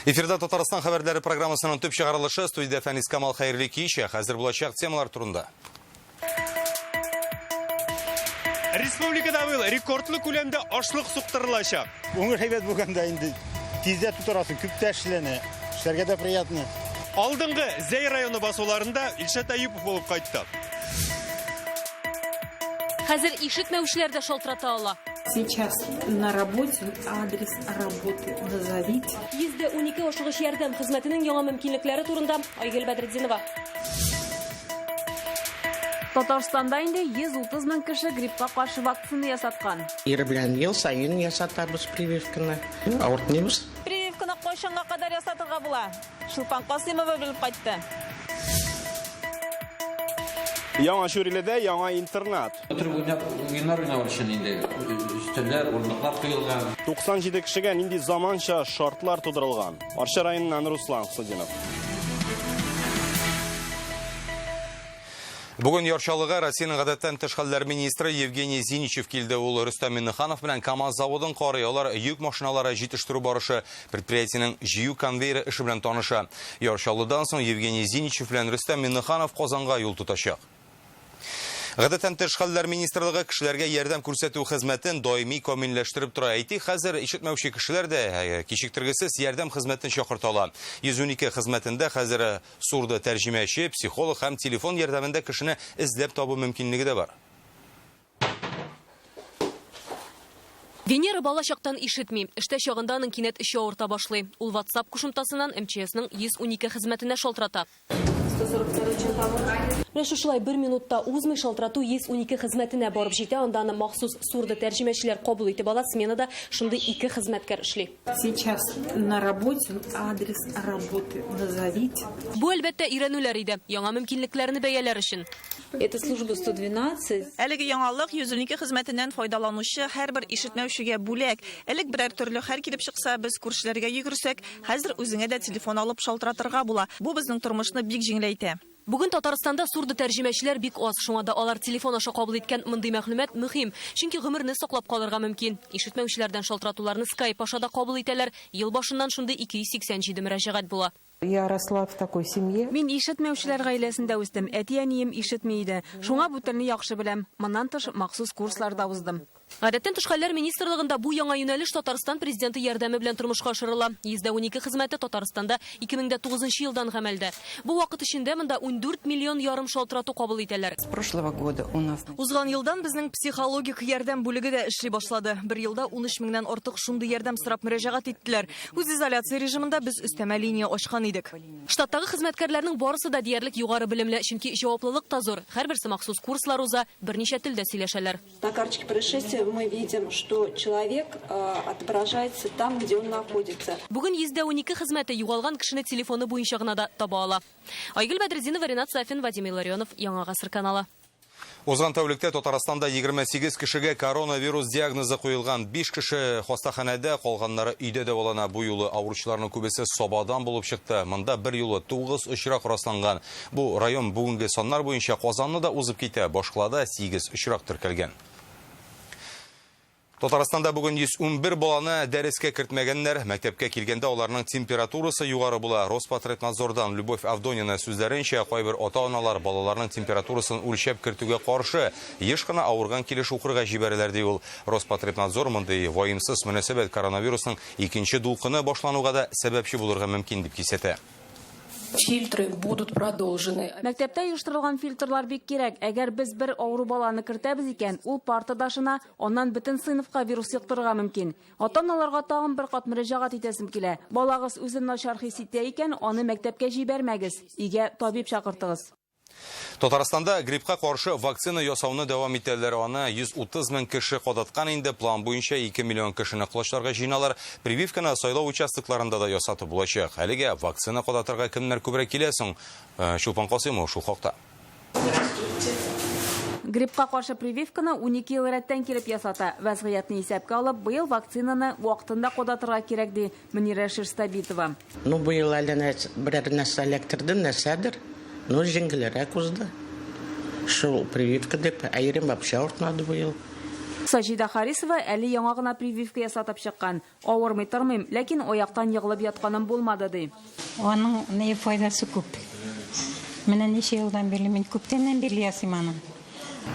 Эфирда Татарстан хәбәрләре программасының төп чыгарылышы студия Фәнис Камал хәерле кичә хәзер булачак темалар турында. Республикада быел рекордлы күләмдә ашлык суктырылачак. Уңыр һәйбәт булганда инде тиздә тутырасың, күптә эшләнә. Эшләргә дә приятно. Алдыңгы Зәй районы басуларында Илшат Әюпов булып кайтты. Хәзер ишетмәүчеләр дә шалтырата ала. Сейчас на работе, адрес работы назовите. 112 ашыгыш ярдәм хезмәтенең яңа мөмкинлекләре турында Айгөл Бәдретдинова. Татарстанда инде 130 мең кеше гриппка каршы вакцина ясаткан. Ир белән ел сайын ясатабыз прививканы. Авыртмыйбыз. Прививканы кайчанга кадәр ясатырга була? Шулпан Касыймова белеп кайтты. Яңа Шүриледә яңа интернат. Уеннар уйнау өчен инде өстәлләр, урындыклар куелган. 97 кешегә нинди заманча шартлар тудырылган. Арча районыннан Руслан Хусадинов. Бүген Ярчалыга Россиянең гадәттән тыш хәлләр министры Евгений Зиничев килде. Ул Рөстәм Миннеханов белән КАМАЗ заводын карый. Алар йөк машиналары җитештерү барышы, предприятиенең җыю конвейеры эше белән таныша. Ярчалыдан соң Евгений Зиничев белән Рөстәм Миннеханов Казанга юл тотачак. Гадәттән тыш хәлләр министрлыгы кешеләргә ярдәм күрсәтү хезмәтен даими камилләштереп тора. Әйтик, хәзер ишетмәүче кешеләр дә кичектергесез ярдәм хезмәтен чакырталар. 112 хезмәтендә хәзер сурды тәрҗемәче, психолог һәм телефон ярдәмендә кешене эзләп табу мөмкинлеге дә бар. Венера балачактан ишетми. Эштә чагында аның кинәт эче авырта башлый. Ул WhatsApp кушымтасыннан МЧСның 112 хезмәтенә шалтырата. Шулай 1 минутта узмый шалтырату 112 хезмәтенә барып җитә, анда аны махсус сурды тәрҗемәчеләр кабул итеп ала. Сменада шундый 2 хезмәткәр эшли. Сейчас на работе, адрес работы назовите. Бу әлбәттә өйрәнүләр иде. Яңа мөмкинлекләрне бәяләр өчен. Это служба 112. Әлеге яңалык 112 хезмәтеннән файдаланучы һәрбер ишетмәүчегә бүләк. Элек берәр төрле хәл килеп чыкса, без күршеләргә йөгерсәк, хәзер үзеңә дә телефон алып шалтыратырга була. Бу безнең тормышны бик җиңеләйтә. Бүген Татарстанда сурды тәрҗемәчеләр бик аз, шуңа да алар телефон аша кабул иткән мондый мәгълүмат мөһим, чөнки гомерне саклап калырга мөмкин. Ишетмәүчеләрдән шалтыратуларны Skype аша да кабул итәләр. Ел башыннан шундый 287 мөрәҗәгать була. Я росла в такой семье. Мин ишетмәүчеләр гаиләсендә үстем. Әти-әнием ишетми иде. Шуңа бу телне яхшы беләм. Моннан тыш махсус курсларда уздым. Гадәттән тыш хәлләр министрлыгында бу яңа юнәлеш Татарстан президенты ярдәме белән тормышка ашырыла. 112 хезмәте Татарстанда 2009 елдан гамәлдә. Бу вакыт эчендә монда 14 миллион ярым шалтырату кабул итәләр. С прошлого года у нас. Узган елдан безнең психологик ярдәм бүлеге дә эшли башлады. Бер елда 13 меңнән артык шундый ярдәм сорап мөрәҗәгать иттеләр. Үз изоляция режимында без өстәмә линия ачкан идек. Штаттагы хезмәткәрләрнең барысы да диярлек югары белемле, чөнки җаваплылык та зур. Һәрберсе махсус курслар уза, берничә телдә сөйләшәләр. На карточке происшествия мы видим, что человек отображается там, где он находится. Бүген 112 хезмәте югалган кешене телефоны буенча гына да таба ала. Айгөл Бәдретдинова, Ренат Сафин, Вадим Илларионов, Яңа гасыр каналы. Узган тәүлектә Татарстанда 28 кешегә коронавирус диагнозы куелган. 5 кеше хастаханәдә, калганнары өйдә дәвалана. Бу юлы авыручыларның күбесе Сабадан булып чыкты. Монда бер юлы 9 очрак расланган. Бу район бүгенге саннар буенча Казанны да узып китә. Башкалада 8 очрак теркәлгән. Татарстанда бүген 111 баланы дәрескә кертмәгәннәр. Мәктәпкә килгәндә аларның температурасы югары була. Роспотребнадзордан Любовь Авдонина сүзләренчә, кайбер ата-аналар балаларның температурасын үлчәп кертүгә каршы еш кына авырган килеш укырга җибәрәләр ди ул. Роспотребнадзор мондый ваемсыз мөнәсәбәт коронавирусның икенче дулкыны башлануга да сәбәпче булырга мөмкин дип кисәтә. Фильтры будут продолжены. Мәктәптә оештырылган фильтрлар бик кирәк. Әгәр без бер авыру баланы кертәбез икән, ул партадашына, аннан бөтен сыйныфка вирус йоктырырга мөмкин. Ата-аналарга тагын бер кат мөрәҗәгать итәсем килә. Балагыз үзен начар хис итә икән, аны мәктәпкә җибәрмәгез. Өйгә табиб чакыртыгыз. Татарстанда гриппка каршы вакцина ясауны дәвам итәләр. Аны 130 мең кеше кадаткан инде. План буенча 2 миллион кешене кылычларга җыйналар. Прививканы сайлау участокларында да ясатып булачак. Әлегә вакцина кадатырга кемнәр күбрәк килә соң? Шулпан Касыймов шул хакта. Гриппка каршы прививканы 12 ел рәттән килеп ясата. Вәзгыятьне исәпкә алып, быел вакцинаны вакытында кадатырга кирәк ди Мөнирә Ширстабитова. Быел әле берәр нәрсә эләктерде, нәрсәдер. Җиңелрәк узды. Шул прививка дип, әйрем вообще артмады быел. Сажида Харисова әле яңа гына прививка ясатып чыккан. Авырмый тормыйм, ләкин аяктан егылып ятканым булмады ди. Аның не файдасы күп. Менә ничә елдан бирле мин күптәннән бирле ясыйм аны.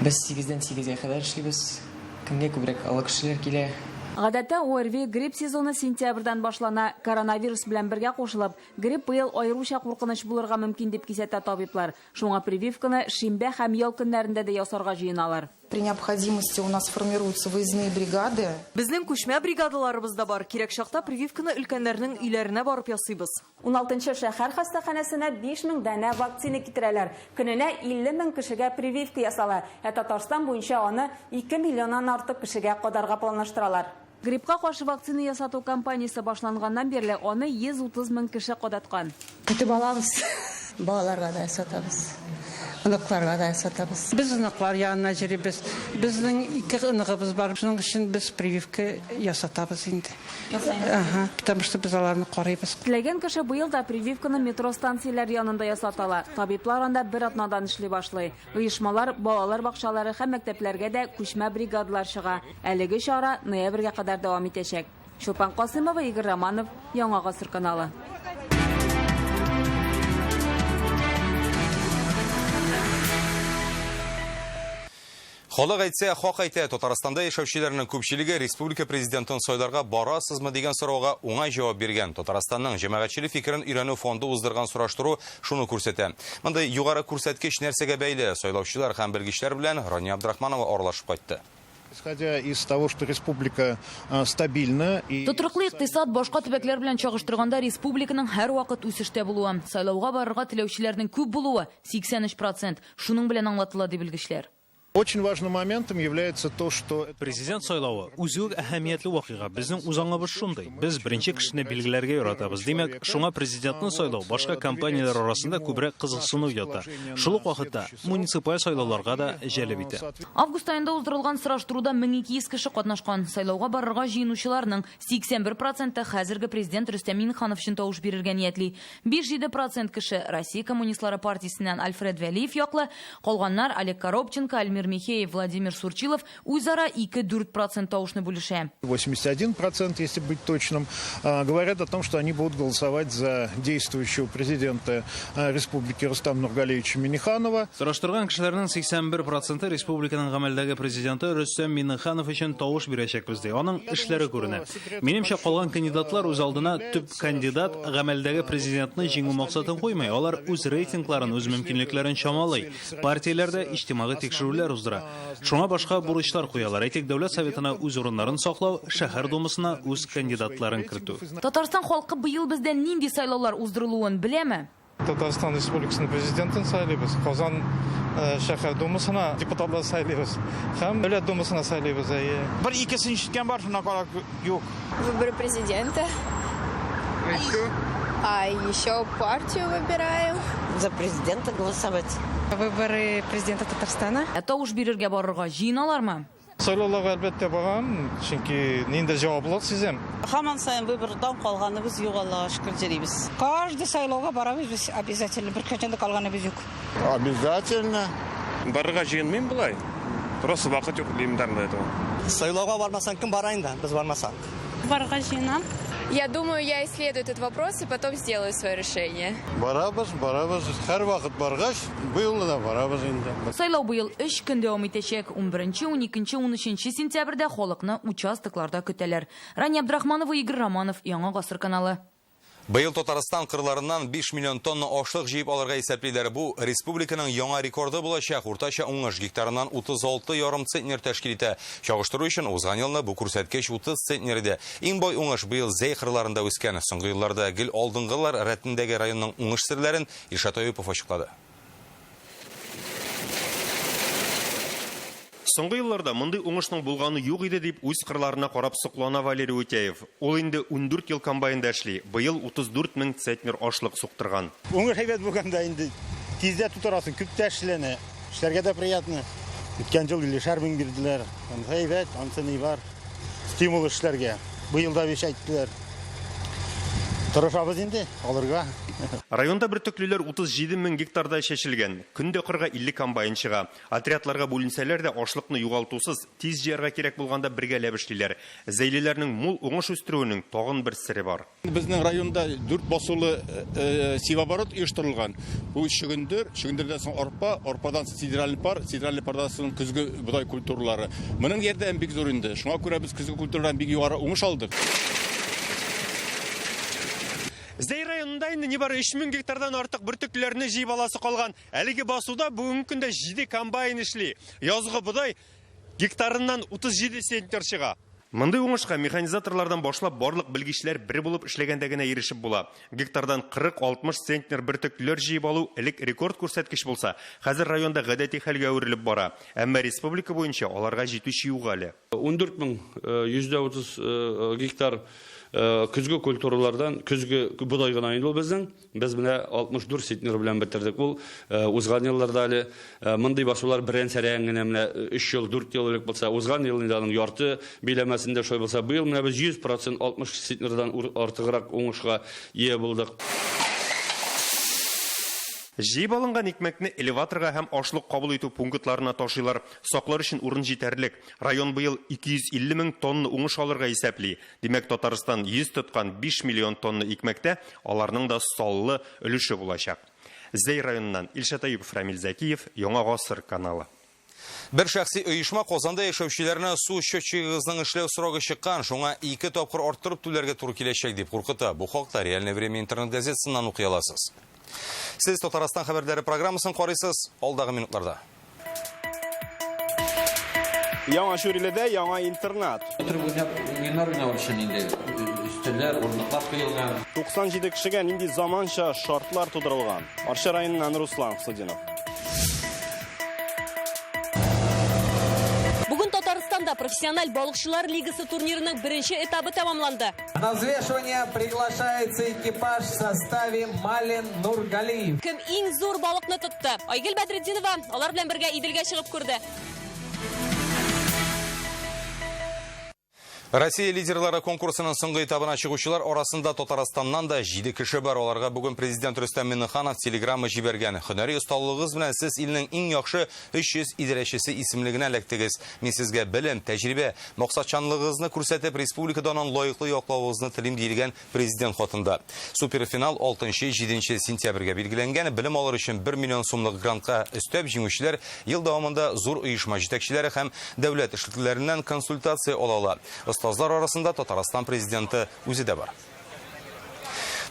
Без 8-дән 8-гә кадәр эшлибез. Кемгә күбрәк алып кешеләр килә. Гадәттә ОРВИ грипп сезоны сентябрьдән башлана. Коронавирус белән бергә кушылып, грипп быел аеруча куркыныч булырга мөмкин дип кисәтә табиблар. Шуңа прививканы шимбә һәм ял көннәрендә дә ясарга җыеналар. При необходимости у нас формируются выездные бригады. Безнең күчмә бригадаларыбыз да бар. Кирәк чакта прививканы өлкәннәрнең өйләренә барып ясыйбыз. 16-нчы шәһәр хастаханәсенә 5000 дәнә вакцина китерәләр. Көненә 50 000 кешегә прививка ясала. Татарстан буенча аны 2 миллионнан артык кешегә кадарга планлаштыралар. Гриппка каршы вакцина ясату кампаниясе башланганнан бирле аны 130 000 кеше кадаткан. Көтеп алабыз. Балаларга да ясатабыз. Оныкларга да ясатабыз. Без оныклар янына җирибез. Безнең 2 оныгыбыз бар. Шуның өчен без прививка ясатабыз инде. Ага, потому что без аларны карыйбыз. Теләгән кеше быел да прививканы метро станцияләр янында ясатала. Табиблар анда бер атнадан эшли башлый. Оешмалар, балалар бакчалары һәм мәктәпләргә дә күчмә бригадалар чыга. Әлеге чара ноябрьгә кадәр дәвам итәчәк. Шопан Касымова, Игорь Романов, Яңа Гасыр каналы. Халык әйтсә, хак әйтә, Татарстанда яшәүчеләрнең күпчелеге республика президентын сайларга барасызмы дигән сорауга уңай җавап биргән. Татарстанның җәмәгатьчелек фикерен өйрәнү фонды уздырган сораштыру шуны күрсәтә. Мондай югары күрсәткеч нәрсәгә бәйле? Сайлаучылар һәм белгечләр белән Рания Абдрахманова аралашып кайтты. Исходя из того, что республика стабильна и... Тотрыклы икътисад башка төбәкләр белән чагыштырганда республиканың һәр вакыт үсештә булуы, сайлауга барырга теләүчеләрнең күп булуы 83%. Шуның белән аңлатыла ди белгечләр. Очень важным моментом является то, что... Президент сайлауы үзүк әһәмиятле вакыйга. Безнең узаңыбыз шундый. Без беренче кешене билгеләргә яратабыз. Димәк, шуңа президентны сайлау башка компанияләр арасында күбрәк кызыксыну ята. Шул ук вакытта муниципаль сайлауларга да җәлеп итә. Август айында уздырылган сораштыруда 1200 кеше катнашкан. Сайлауга барырга җыенучыларның 81% хәзерге президент Рөстәм Миңнеханов өчен тавыш бирергә ниятли. 5-7% кеше Россия коммунистлары партиясеннән Альфред Вәлиев яклы, калганнар Олег Коробченко, Альмир Михеев, Владимир Сурчилов үзара 2-4% тавышны бүлешә. 81%, если быть точным, говорят о том, что они будут голосовать за действующего президента республики Рустама Нургалиевича Миңнеханова. Сораштырган кешеләрнең 81% республиканың гамәлдәге президенты Рөстәм Миңнеханов өчен тавыш бирәчәкбез ди. Аның эшләре күренә. Минемчә, калган кандидатлар үз алдына төп кандидат гамәлдәге президентны җиңү максатын куймый. Алар үз рейтингларын, үз мөмкинлекләрен чамалый. Партияләрдә иҗтимагый тикшерүләр уздыра. Шуңа башка бурычлар куялар. Әйтик, дәүләт советына үз урыннарын саклау, шәһәр думасына үз кандидатларын кертү. Татарстан халкы быел бездән нинди сайлаулар уздырылуын беләме? Татарстан Республикасының президентын сайлайбыз. Казан шәһәр думасына депутатлар сайлайбыз. Һәм дәүләт думасына сайлайбыз. Бер икесен ишеткән бар, шуңа карап юк. Выборы президента. А еще партию выбираем. За президента голосовать. Выборы президента Татарстана. Тавыш бирергә барырга җыеналармы? Сайлауларга әлбәттә барам, чөнки нинди җаваплылык сизәм. Һаман сайын выбордан калганыбыз юк, Аллага шөкер җирибез. Каждый сайлауга барабыз без обязательно. Бер кешедә калганыбыз юк. Обязательно. Барырга җыенмыйм булай. Просто вакыт юк димдән этого. Сайлауга бармасаң кем барайын да, без бармасак. Барырга җыенам. Я думаю, я исследую этот вопрос и потом сделаю свое решение. Барабыз, һәр вакыт баргач, быел да барабыз инде. Сайлау быел 3 көн дәвам итәчәк. 11, 12, 13 сентябрьдә халыкны участокларда көтәләр. Рания Абдрахманова, Игорь Романов, Яңа Гасыр каналы. Быел Татарстан кырларыннан 5 миллион тонна ашлык җыеп алырга исәплиләр. Бу республиканың яңа рекорды булачак. Уртача уңыш гектарыннан 36,5 центнер тәшкил итә. Чагыштыру өчен узган елны бу күрсәткеч 30 центнер иде. Иң бай уңыш быел Зәй кырларында үскән. Соңгы елларда гел алдынгылар рәтендәге районның уңыш серләрен Илшат Аюпов ачыклады. Соңгы елларда мондый уңышның булганы юк иде дип үз кырларына карап соклана Валерий Утяев. Ул инде 14 ел комбайнда эшли. Быел 34 000 центнер ашлык суктырган. Уңыш әйбәт булганда инде тиздә тутарасын, күп тәшләнә. Эшләргә дә приятно. Үткән ел 50 000 бирделәр. Әйбәт, антыны бар. Стимул эшләргә. Быел да 5 әйттеләр. Тырышабыз инде, алырга. Районда бөртөклеләр 37 мең гектарда чәчелгән. Көндә кырга 50 комбайн чыга. Отрядларга бүленсәләр дә ашлыкны югалтусыз тиз җыярга кирәк булганда бергәләп эшлиләр. Зәйлеләрнең мул уңыш үстерүенең тагын бер сире бар. Безнең районда 4 басулы сивоборот оештырылган. Бу шөгендердән соң арпа, арпадан сидеральный пардан соң көзге будай культуралары. Моның ярдәме бик зур инде. Шуңа күрә без көзге культурадан бик югары уңыш алдык. Зәй районында инде нибары 3000 гектардан артык бөртөкләрне җыйып аласы калган. Әлеге басуда бүгенге көндә 7 комбайн эшли. Язгы будай гектарыннан 37 центнер чыга. Мондый уңышка механизаторлардан башлап барлык белгечләр бер булып эшләгәндә генә ирешеп була. Гектардан 40-60 центнер бөртөкләр җыйып алу элек рекорд күрсәткеч булса, хәзер районда гадәти хәлгә әверелеп бара. Әмма республика буенча аларга җитүче юк әле. 14,130 гектар көзгө культуралардан көзгө будай гына инде ул безнең. Без менә 64 центнер белән битердек. Ул узган елларда әле мондый басулар беренчәрән генә менә 3 ел, 4 ел элек булса, узган ел инде аның ярты биләмәсендә шулай булса, быел менә без 100% 60 центнердан артыграк уңышка ия булдык. Җыйып алынган икмәкне элеваторга һәм ашлык кабул итү пунктларына ташыйлар. Саклар өчен урын җитәрлек. Район быел 250 мең тонна уңыш алырга исәпли. Димәк, Татарстан 100 тоткан 5 миллион тонна икмәктә аларның да саллы өлеше булачак. Зәй районыннан Илшат Аюпов, Рамил Зәкиев, Яңа Гасыр каналы. Бер шәхси оешма Казанда яшәүчеләрне су счетчигының эшләү срогы чыккан, шуңа 2 тапкыр арттырып түләргә туры киләчәк дип куркыта. Бу хакта Реальное время интернет газетасыннан укый аласыз. Сез Татарстан хәбәрләре программасын карыйсыз алдагы минутларда. Яңа Шүриледә яңа интернат. Уеннар уйнау өчен инде өстәлләр, урындыклар куелган. 97 кешегә нинди заманча шартлар тудырылган. Арча районыннан Руслан Хусудинов. Бүген Татарстанда профессиональ балыкчылар лигасы турнирының беренче этабы тәмамланды. На взвешивание приглашается экипаж в составе Малин Нургалиев. Кем иң зур балыкны тотты? Айгөл Бәдретдинова алар белән бергә Иделгә чыгып күрде. Россия лидерлары конкурсының соңгы этабына чыгучылар арасында Татарстаннан да 7 кеше бар. Аларга бүген президент Рөстәм Миңнеханов телеграмма җибәргән. Һөнәри осталыгыгыз белән сез илнең иң яхшы 300 идарәчесе исемлегенә эләктегез. Мин сезгә белем, тәҗрибә, максатчанлыгыгызны күрсәтеп, республикадан лаеклы яклавыгызны телим диелгән президент хатында. Суперфинал 6-7 сентябрьгә билгеләнгән. Белем алыр өчен 1 миллион сумлык грантка өстәп җиңүчеләр ел дәвамында зур оешма җитәкчеләре һәм дәүләт эшлеклеләреннән консультация ала алалар. Остазлар арасында Татарстан президенты үзе дә бар.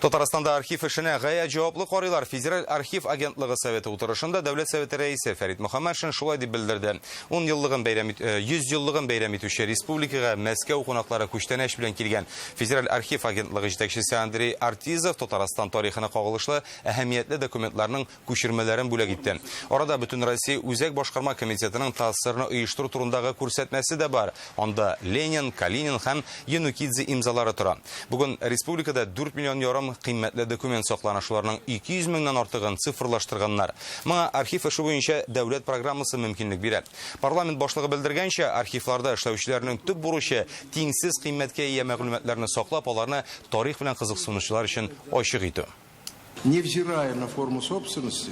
Татарстанда архив эшенә гаять җаваплы карыйлар. Федераль архив агентлыгы советы утырышында Дәүләт советы рәисе Фәрит Мөхәммәтшин шулай дип белдерде. 100 еллыгын бәйрәм итүче республикага Мәскәү кунаклары күчтәнәч белән килгән. Федераль архив агентлыгы җитәкчесе Андрей Артизов Татарстан тарихына кагылышлы әһәмиятле документларның күчермәләрен бүләк итте. Арада Бөтен Россия Үзәк башкарма комитетының тасырны оештыру турындагы күрсәтмәсе дә бар. Анда Ленин, Калинин һәм Янукидзе имзалары тора. Бүген республикада 4 миллион ярым кыйммәтле документ сакланышуларның 200 меңнән артыгын цифрлаштырганнар. Моңа архив эше буенча дәүләт программасы мөмкинлек бирә. Парламент башлыгы белдергәнчә, архивларда эшләүчеләрнең төп бурычы тиңсез кыйммәткә ия мәгълүматларны саклап, аларны тарих белән кызыксынучылар өчен ачык итү. Невзирая на форму собственности,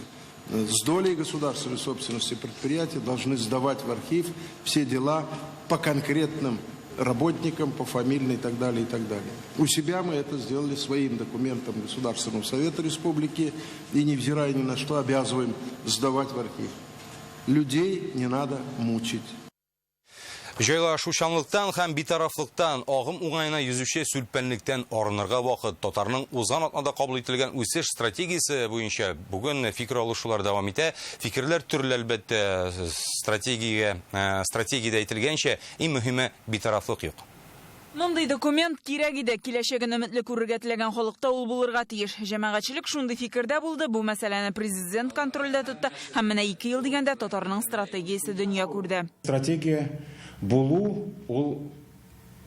с долей государственной собственности предприятия должны сдавать в архив все дела по конкретным работникам, по фамильной и так далее, и так далее. У себя мы это сделали своим документом Государственного совета республики и, невзирая ни на что, обязываем сдавать в архив. Людей не надо мучить. Җайлашучанлыктан һәм битарафлыктан, агым уңайына йөзүче сүлпәнлектән арынырга вакыт. Татарның узган атнада кабул ителгән үсеш стратегиясе буенча бүген фикер алышулар дәвам итә. Фикерләр төрле, әлбәттә, стратегиядә әйтелгәнчә, иң мөһиме битарафлык юк. Мондый документ кирәк иде, киләчәген өметле күрергә теләгән халыкта ул булырга тиеш. Җәмәгатьчелек шундый фикердә булды, бу мәсьәләне президент контрольдә тотты һәм менә 2 ел дигәндә Татарның стратегиясе дөнья күрде. Стратегия булу ул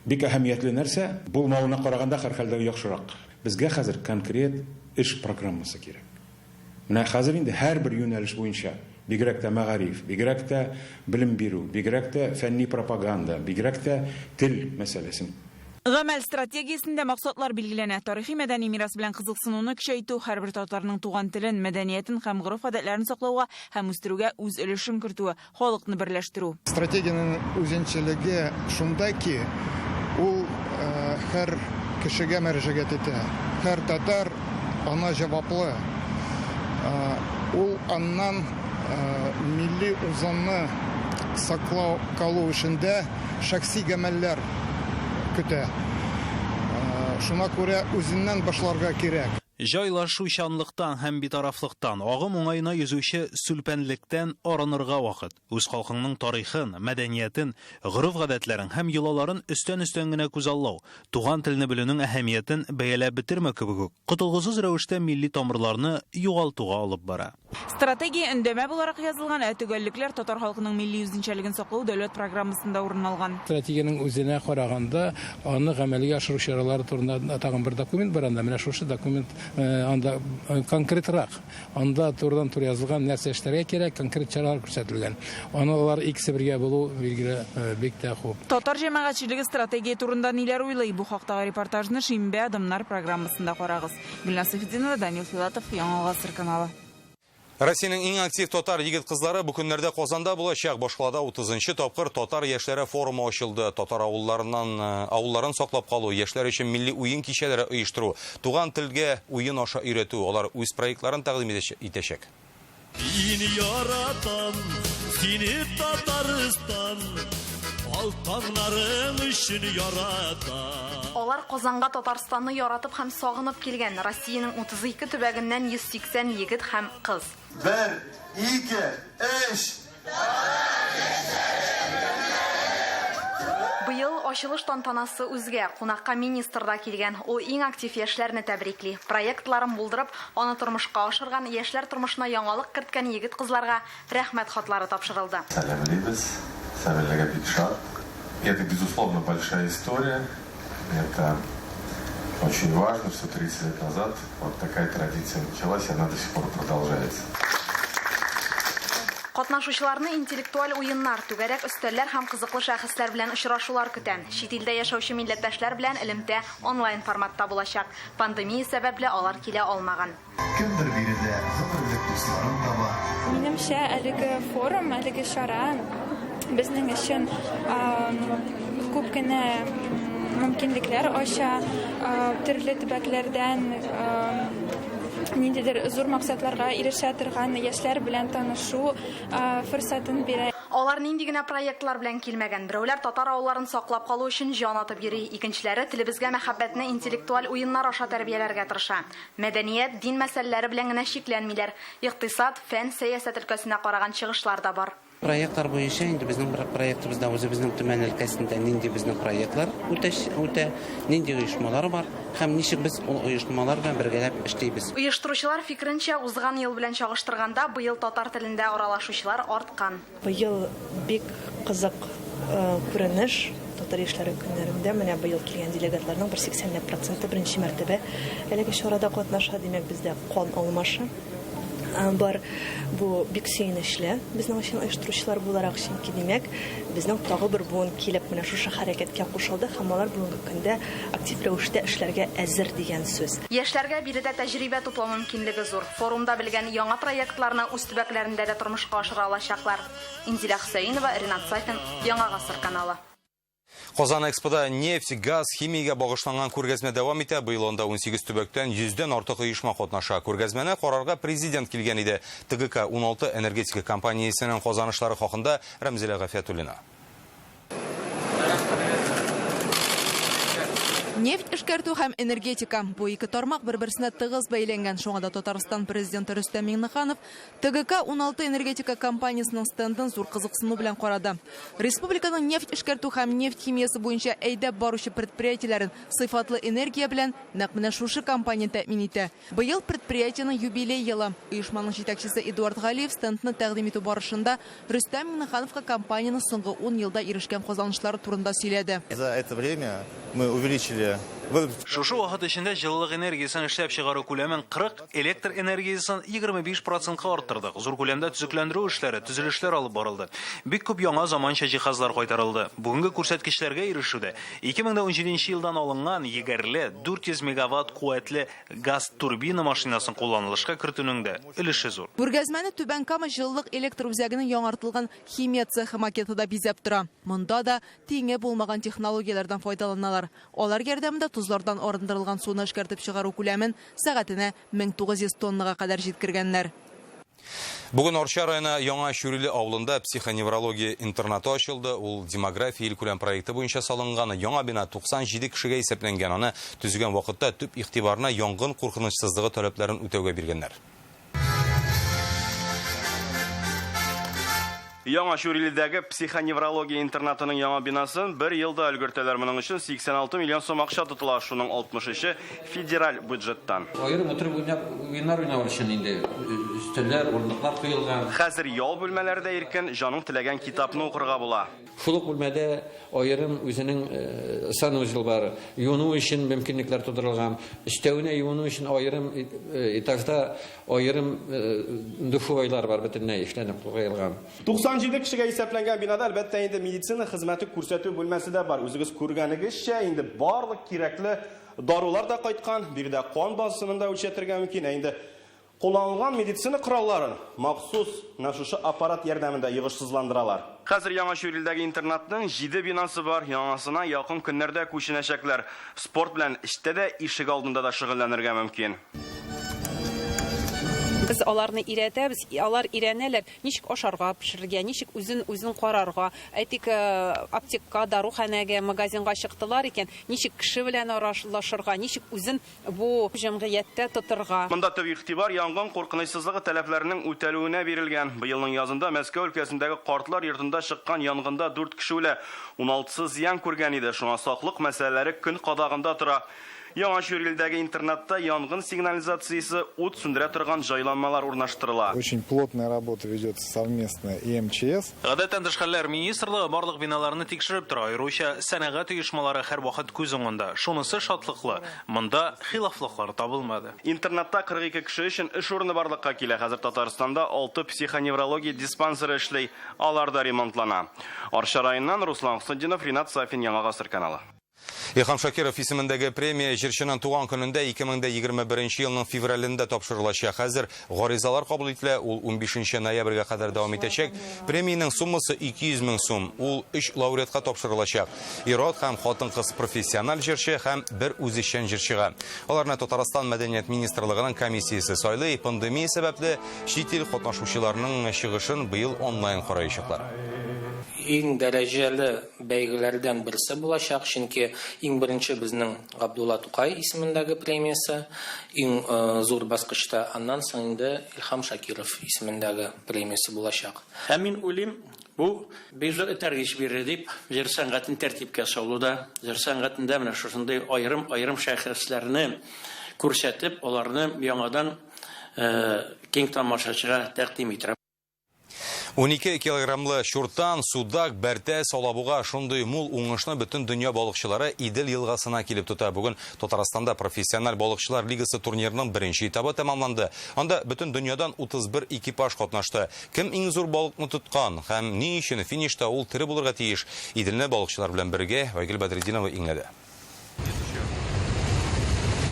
бик әһәмиятле нәрсә, булмауына караганда һәр хәлдә яхшырак. Безгә хәзер конкрет эш программасы кирәк. Менә хәзер инде һәрбер юнәлеш буенча бигрәк тә мәгариф, бигрәк тә белем бирү, бигрәк тә фәнни пропаганда, бигрәк тә тел мәсьәләсен Гамәл стратегиясендә максатлар билгеләнә. Тарихи мәдәни мирас белән кызыксынуны көчәйтү, һәрбер татарның туган телен, мәдәниятен һәм гореф-гадәтләрен саклауга һәм үстерүгә үз өлешен кертүе, халыкны берләштерү. Стратегияның үзенчәлеге шунда ки, ул һәр кешегә мөрәҗәгать итә. Һәр татар ана җаваплы. Ул аннан милли үзанны саклау калу эшендә шәхси гамәлләр көтә. Шуңа күрә үзеннән башларга кирәк. Жайлашучанлыктан һәм битарафлыктан, агым уңайына йөзүче сүлпәнлектән арынырга вакыт. Үз халкының тарихын, мәдәниятен, гореф-гадәтләрен һәм йолаларын өстән генә күзаллау, туган телне белүнең әһәмиятен бәяләп бетермәү кебек үк котылгысыз рәвештә милли тамырларны югалтуга алып бара. Стратегия өндәмә буларак язылган, төгәллекләр татар халкының милли үзенчәлеген саклау дәүләт программасында урын алган. Стратегияның үзенә караганда, аны гамәлгә ашыру чаралары турында тагын бер документ бар, анда менә шушы документ анда конкретрак, анда турыдан-тур язылган нәрсә эшләргә кирәк, конкрет чаралар күрсәтелгән. Аналар икесе бергә булу билгеле бик тә хуп. Татар җәмәгатьчелеге стратегия турында ниләр уйлый? Бу хакта репортажны Шимбә адымнар программасында карагыз. Гөлнас Сафетдинова, Данил Филатов, Яңа Гасыр каналы. Россиянең иң актив татар егет-кызлары бу көннәрдә Казанда булачак. Башкалада 30-нчы тапкыр татар яшьләре форумы ачылды. Татар авылларын саклап калу, яшьләр өчен милли уен кичәләре оештыру, туган телгә уен аша өйрәтү, алар үз проектларын тәкъдим итәчәк. Сине яратам, сине Татарстан, алтаннарың өчен яратам. Алар Казанга Татарстанны яратып һәм сагынып килгән. Россиянең 32 төбәгеннән 180 егет һәм кыз. 1, 2, 3. Быел ачылыш тантанасы үзгә, кунакка министр да килгән. Ул иң актив яшьләрне тәбрикли. Проектларын булдырып, аны тормышка ашырган, яшьләр тормышына яңалык керткән егет-кызларга рәхмәт хатлары тапшырылды. Сәмәлләгә бик шат. Это, безусловно, большая история. Это очень важно, что 30 лет назад вот такая традиция началась, и она до сих пор продолжается. Катнашучыларны интеллектуаль уеннар, түгәрәк өстәлләр һәм кызыклы шәхесләр белән очрашулар көтә. Чит илдә яшәүче милләттәшләр белән элемтә онлайн форматта булачак. Пандемия сәбәпле алар килә алмаган. Кемдер биредә гомерлек дусларын таба. Минемчә, әлеге форум, әлеге шара безнең өчен күп кенә мөмкинлекләр ача, төрле төбәкләрдән ниндидер зур максатларга ирешә торган яшьләр белән танышу форсатын бирә. Алар нинди генә проектлар белән килмәгән. Берәүләр татар авылларын саклап калу өчен җан атып йөри, икенчеләре телебезгә мәхәббәтне интеллектуаль уеннар аша тәрбияләргә тырыша. Мәдәният, дин мәсьәләләре белән генә шикләнмиләр. Икътисад, фән, сәясәт өлкәсенә караган чыгышлар да бар. Проектлар буенча инде безнең проектыбызда үзебезнең төмән өлкәсендә нинди безнең проектлар үтә, нинди оешмалар бар һәм ничек без ул оешмалар белән бергәләп эшлибез. Оештыручылар фикеренчә, узган ел белән чагыштырганда быел татар телендә аралашучылар арткан. Быел бик кызык күренеш татар яшьләре көннәрендә менә быел килгән делегатларның 80% беренче мәртәбә әлеге чарада катнаша, димәк бездә кан алмашы бар. Бу бик сөенечле безнең өчен оештыручылар буларак, чөнки димәк безнең тагы бер буын килеп менә шушы хәрәкәткә кушылды һәм алар бүгенге көндә актив рәвештә эшләргә әзер дигән сүз. Яшьләргә биредә тәҗрибә туплау мөмкинлеге зур. Форумда белгән яңа проектларны үз төбәкләрендә дә тормышка ашыра алачаклар. Инзилә Хөсәенова, Ринат Сафин, Яңа Гасыр каналы. Казан Экспода нефть, газ, химиягә багышланган күргәзмә дәвам итә. Быел анда 18 төбәктән 100дән артык оешма катнаша. Күргәзмәне карарга президент килгән иде. ТГК 16 энергетика компаниясенең казанышлары хакында Рәмзилә Гафиятуллина. Нефть эшкәртү һәм энергетика. Бу ике тармак бер-берсенә тыгыз бәйләнгән. Шуңа да Татарстан президенты Рөстәм Миңнеханов ТГК 16 энергетика компаниясының стендын зур кызыксыну белән карады. Республиканың нефть эшкәртү һәм нефть химиясе буенча әйдәп баручы предприятиеләрен сыйфатлы энергия белән нәкъ менә шушы компания тәэмин итә. Быел предприятиенең юбилей елы. Оешманың җитәкчесе Эдуард Галиев стендны тәкъдим итү барышында Рөстәм Миңнехановка компанияның соңгы 10 елда ирешкән казанышлары турында сөйләде. За это время мы увеличили Шушы вакыт эчендә җылылык энергиясын эшләп чыгару күләмен 40, электр энергиясын 25%-ка арттырдык. Зур күләмдә төзекләндерү эшләре, төзелешләр алып барылды. Бик күп яңа заманча җиһазлар кайтарылды. Бүгенге күрсәткечләргә ирешүдә 2017 елдан алынган 400 мегаватт куәтле газ турбина машинасын кулланылышка кертүнең дә өлеше зур. Күргәзмәне Түбән Кама җылылык электр үзәгенең яңартылган химия цехы макеты да бизәп тора. Монда да тиңе булмаган технологияләрдән файдаланалар. Алар ярдәмендә тузлардан арындырылган суны эшкәртеп чыгару күләмен сәгатенә 1900 тоннага кадәр җиткергәннәр. Бүген Орча районы Яңа Шүриле авылында психоневрология интернаты ачылды. Ул демография ил күләм проекты буенча салынган яңа бина 97 кешегә исәпләнгән. Аны төзегән вакытта төп игътибарына янгын куркынычсызлыгы таләпләрен үтәүгә биргәннәр. Яңа Шүриледәге психоневрология интернатының яңа бинасын бір елда өлгертәләр. Моның өчен 86 миллион сум акча тотыла, шуның 60-ы федераль бюджеттан. Аерым отырып уеннар уйнау өчен инде өстәлләр, урындыклар куелган. Хәзер ял бүлмәләрдә иркен җаның теләгән китапны укырга була. Шул ук бүлмәдә аерым үзенең санузел бар. Юыну өчен мөмкинлекләр тудырылган. Өстәвенә юыну өчен аерым этажда аерым душуйлар бар, бөтенләй эшләнеп куелган. 97 кешегә исәпләнгән бинада әлбәттә инде медицина хезмәте күрсәтү бүлмәсе дә бар. Үзегез күргәнегезчә инде барлык кирәкле дарулар да кайткан, бирдә кан басымын да үлчәтергә мөмкин. Инде кулланылган медицина коралларын махсус шушы аппарат ярдәмендә йыгышсызландыралар. Хәзер Яңа Шүрилдәге интернатның 7 бинасы бар. Яңасына якын көннәрдә күченәчәкләр. Спорт белән эштә дә, ишек алдында да шөгыльләнергә мөмкин. Biz аларны иретәбез, алар ирәнәләр, ничек ашарга, пешерергә, ничек үзен карарга. Әйтик, аптекка, даруханәгә, магазинга чыктылар икән, ничек кеше белән аралашырга, ничек үзен бу җәмгыятьтә тотырга. Монда төп игътибар янгын куркынычсызлыгы таләпләренең үтәлүенә бирелгән. Быелның язында Мәскәү өлкәсендәге картлар йортында чыккан янгында 4 кеше үлә, 16-сы зыян күргән иде. Шуңа саклык мәсьәләләре көн кадагында тора. Яңа Шүрилдәге интернатта янгын сигнализациясе ут сүндерә торган җайланмалар урнаштырыла. Очень плотная работа ведется совместно и МЧС. Гадәттән тыш хәлләр министрлыгы барлык биналарны тикшереп тора. Аеруча сәнәгать оешмалары һәр вакыт күз уңында. Шунысы шатлыклы. Монда хилафлыклар табылмады. Интернатта 42 кеше өчен эш урыны барлыкка килә. Хәзер Татарстанда 6 психоневрология диспансеры эшли. Алар да ремонтлана. Орча районыннан Руслан Хусайдинов, Ринат Сафин, Яңа Гасыр каналы. Илһам Шакиров исемендәге премия җырчының туган көнендә 2021 елның февралендә тапшырылачак. Хәзер гаризалар кабул ителә, ул 15 ноябрьгә кадәр дәвам итәчәк. Премиянең суммасы 200 мең сум. Ул 3 лауреатка тапшырылачак. Ирод һәм хатын-кыз профессиональ җырчы һәм бер үзешчән җырчыга. Аларны Татарстан мәдәният министрлыгының комиссиясе сайлый. Пандемия сәбәпле чит ил катнашучыларының чыгышын быел онлайн караячаклар. Иң дәрәҗәле бәйгеләрдән берсе булачак, чөнки иң беренче безнең Габдулла Тукай исемендәге премиясе, иң зур баскычта, аннан соң инде Илһам Шакиров исемендәге премиясе булачак. Һәм мин уйлыйм, бу бизлек этәргеч бирер дип, җыр сәнгатен тәртипкә салуда, җыр сәнгатендә менә шушындай аерым шәхесләрне күрсәтеп, аларны яңадан киң тамашачыга тәкъдим итәргә. 12 килограммлы шуртан, судак, бәртә, салабуга шундый мул уңышны бөтен дөнья балыкчылары Идел елгасына килеп тота. Бүген Татарстанда профессиональ балыкчылар лигасы турнирының беренче этабы тәмамланды. Анда бөтен дөньядан 31 экипаж катнашты. Кем иң зур балыкны тоткан һәм ни өчен финишта ул тере булырга тиеш? Иделне балыкчылар белән бергә Вагил Бадретдинова иңләде.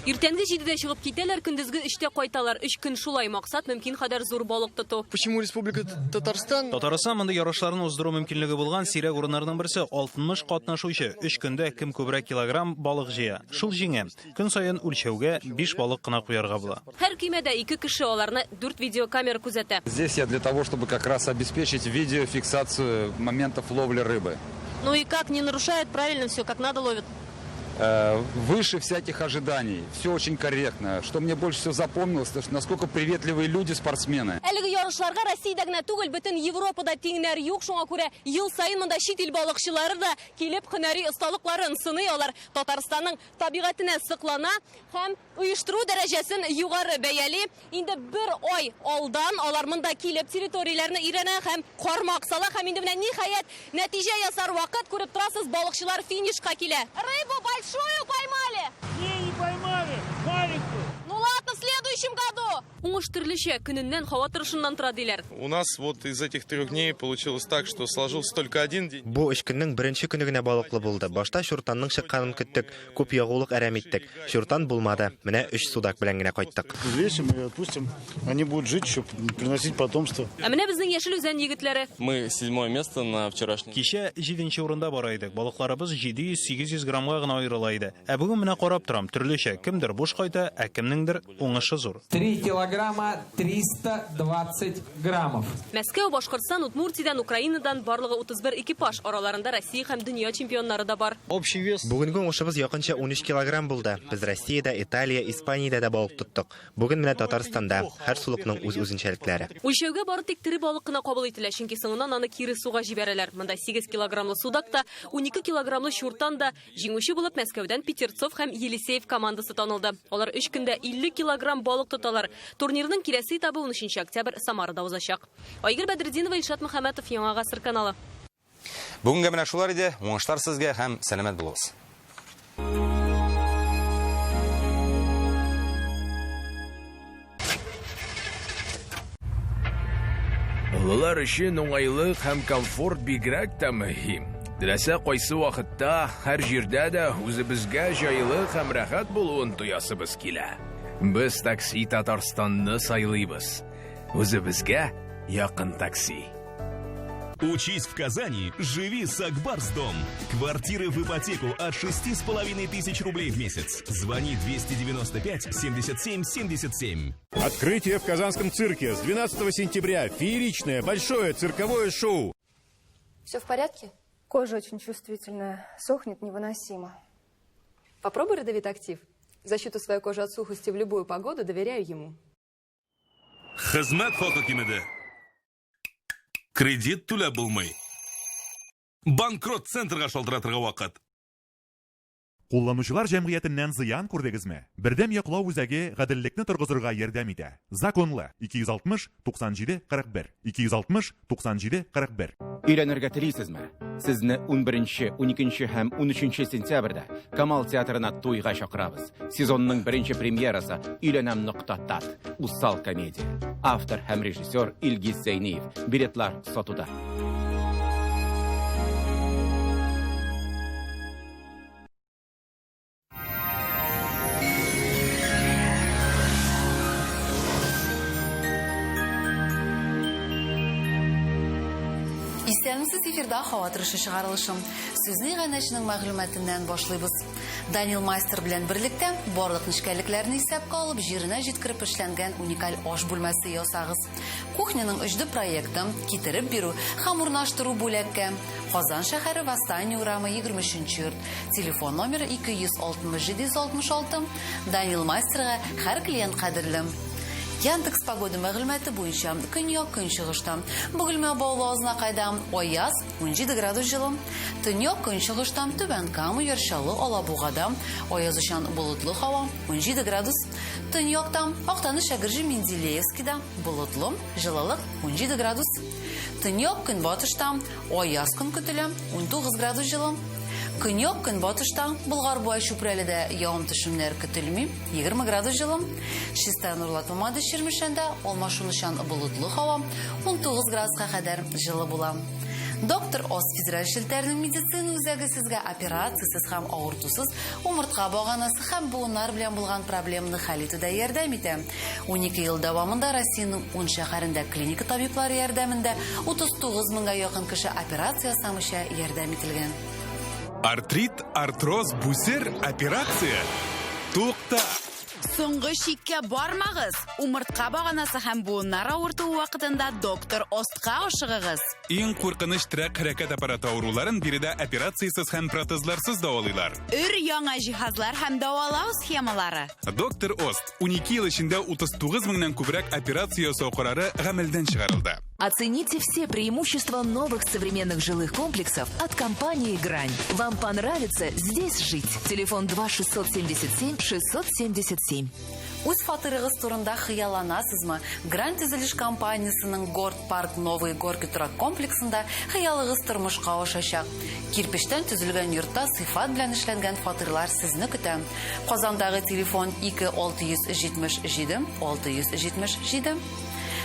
Иртәнге 7-дә чыгып китәләр, көндезге 3-тә кайталар. 3 көн шулай максат, мөмкин кадәр зур балык тоту. Почему Республика Татарстан? Татарстан монда ярышларны уздыру мөмкинлеге булган сирәк урыннарның берсе. 60 катнашучы 3 көндә кем күбрәк килограмм балык җыя. Шул җиңә. Көн саен үлчәүгә 5 балык кына куярга була. Һәр көймәдә 2 кеше, аларны 4 видеокамера күзәтә. Здесь я для того, чтобы как раз обеспечить видеофиксацию моментов ловли рыбы. Ну и как, не нарушает, правильно все, как надо ловят? Выше всяких ожиданий. Все очень корректно. Что мне больше всего запомнилось, насколько приветливые люди, спортсмены. Әлеге ярышларга Россиядә генә түгел, бөтен Европада тиңнәр юк. Шуңа күрә ел саен монда чит ил балыкчылары да килеп һөнәри осталыкларын сыный. Алар Татарстанның табигатенә сыклана һәм оештыру дәрәҗәсен югары бәяли. Инде бер ай алдан алар монда килеп территорияләрне өйрәнә һәм кармак сала. Һәм инде менә ниһаять нәтиҗә ясар вакыт, күреп торасыз, балыкчылар финишка килә. Рыба большую поймали? Не поймали, маленькую. Ну ладно, в следующем году. Уңыш төрлечә көненнән һава торышыннан тора диләр. У нас вот из этих 3 дней получилось так, что сложился только один день. Бу эш көннең беренче көне генә балыклы булды. Башта шуртанның чыкканын көттек, күп ягулык әрәм иттек. Шуртан булмады. Менә 3 судак белән генә кайттык. Взвесим и отпустим. Они будут жить, чтобы приносить потомство. Ә менә безнең яшел үзән егетләре. Мы 7-е место на вчерашний. Кичә 7нче урында бара идек. Балыкларыбыз 700-800 граммга гына аерыла иде. Ә бүген менә карап торам, төрлечә кемдер буш кайта, ә кемнеңдер уңышы зур. 3 килограмма 320 граммов. Мәскәү, Башкортстан, Удмуртиядән, Украинадан барлыгы 31 экипаж, араларында Россия һәм дөнья чемпионнары да бар. Общий вес. Бүгенге уңышыбыз якынча 13 килограмм булды. Без Россиядә, Италия, Испаниядә дә балык тоттык. Бүген менә Татарстанда һәр сулыкның үз үзенчәлекләре. Үлчәүгә бары тик тере балык кына кабул ителә, чөнки соңыннан аны кире суга җибәрәләр. Монда 8 килограммлы судак та, 12 килограммлы шуртан да җиңүче булып Мәскәүдән Петерцов һәм Елисеев командасы танылды. Алар 3 көндә 50 килограмм балык тоталар. Турнирның киләсе этабы 13 октябрь Самарада узачак. Айгөл Бәдретдинова, Илшат Мөхәммәтов, Яңа гасыр каналы. Бүгенге менә шулар иде. Уңышлар сезгә һәм сәламәт булыгыз. Олылар өчен уңайлык һәм комфорт бигрәк тә мөһим. Диләсә кайсы вакытта һәр җирдә дә үзебезгә җайлы һәм рәхәт булуын тоясыбыз килә. Без такси Татарстанны сайлыйбыз. Үзебезгә якын такси. Учись в Казани, живи с Акбарсдом. Квартиры в ипотеку от 6500 рублей в месяц. Звони 295 77 77. Открытие в Казанском цирке с 12 сентября. Фееричное большое цирковое шоу. Все в порядке? Кожа очень чувствительная, сохнет невыносимо. Попробуй Родовит Актив. Защиту своей кожи от сухости в любую погоду доверяю ему. Хезмәт хакимиде. Кредит түләп булмый. Банкрот центрга шалтыратырга вакыт. Кулланучылар җәмгыятеннән зыян күрдегезме? Бердәм яклау үзәге гаделлекне торгызырга ярдәм итә. Законлы 260 97 41 260 97 41. Өйрәнергә телисезме? Сезне 11, 12 һәм 13 сентябрьдә Камал театрына туйга чакырабыз. Сезонның беренче премьерасы Өйләнәм.тат. Усал комедия. Автор һәм режиссер Илгиз Зәйниев. Билетлар сатуда. Исәнмесез, эфирда һава торышы чыгарылышым. Сүзне Ганәчнең мәгълүматыннан башлыйбыз. Данил Майстер белән берлектә барлык нечкәлекләрне исәпкә алып, җиренә җиткереп эшләнгән уникаль аш бүлмәсе ясагыз. Кухняның 3D проекты китереп бирү һәм урнаштыру бүләккә. Казан шәһәре Восстание урамы 23 йорт. Телефон номеры 260 Данил Майстерга һәр клиент кадерле. Яндекс погода мәгълүматы буенча көньяк көнчыгышта Бөгелмә Баулы Азна кайда аяз 17 градус җылы, төньяк көнчыгышта Түбән Кама Яршалы Алабугада аязучан болытлы һава 17 градус, төньяктан Актаныш Шәгырҗи Менделеевскида болытлы җылылык 17 градус, төньяк көнбатышта аяз көн көтелә 19 градус җылы. Көньяк көнбатышта Болгарбай Чүпрәледә явым-төшемнәр көтелми 20 градус җылы. Чиста Нурлатмада Чирмешәндә алмашынучан болытлы һава 19 градуска кадәр җылы була. Доктор Оз федераль шелтәрнең медицина үзәге сезгә операциясез һәм авыртусыз умыртка баганасы һәм буыннар белән булган проблеманы хәл итүдә ярдәм итә. 12 ел дәвамында Россиянең 10 шәһәрендә клиника табиблары ярдәмендә 39 меңгә якын кеше операция ясамыйча ярдәм ителгән. Артрит, артроз, бүсер, операция. Тукта. Соңгы чиккә бармагыз. Умыртка баганасы һәм буыннар авыртуы вакытында доктор Остка ашыгыгыз. Иң куркыныч терәк хәрәкәт аппараты авыруларын биредә операциясыз һәм протезларсыз дәвалыйлар. Өр яңа җиһазлар һәм дәвалау схемалары. Доктор Ост 12 ел эчендә 39 меңнән күбрәк операция ясау карары гамәлдән чыгарылды. Оцените все преимущества новых современных жилых комплексов от компании «Грань». Вам понравится здесь жить. Телефон 2 677 677. Үз фатирыгыз турында хыялланасызмы? Гранд төзелеш компаниясының Горд Парк Новый Горки торак комплексында хыялыгыз тормышка ашачак. Кирпечтән төзелгән йортта сыйфат белән эшләнгән фатирлар сезне көтә. Казандагы телефон 2677 677.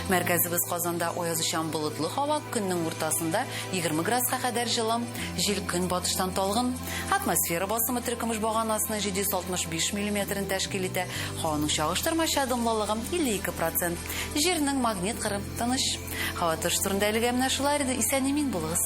Мәркәзебез Казанда аязучан болытлы һава, көннең уртасында 20 градуска кадәр җылы, җил көн батыштан талгын. Атмосфера басымы төркемеш баганасына 765 мм тәшкил итә. Һаваның чагыштырмача дымлылыгы 52%. Җирнең магнит кыры тыныч. Һава торыш турында әлегә менә шулар иде, исән-имин булыгыз.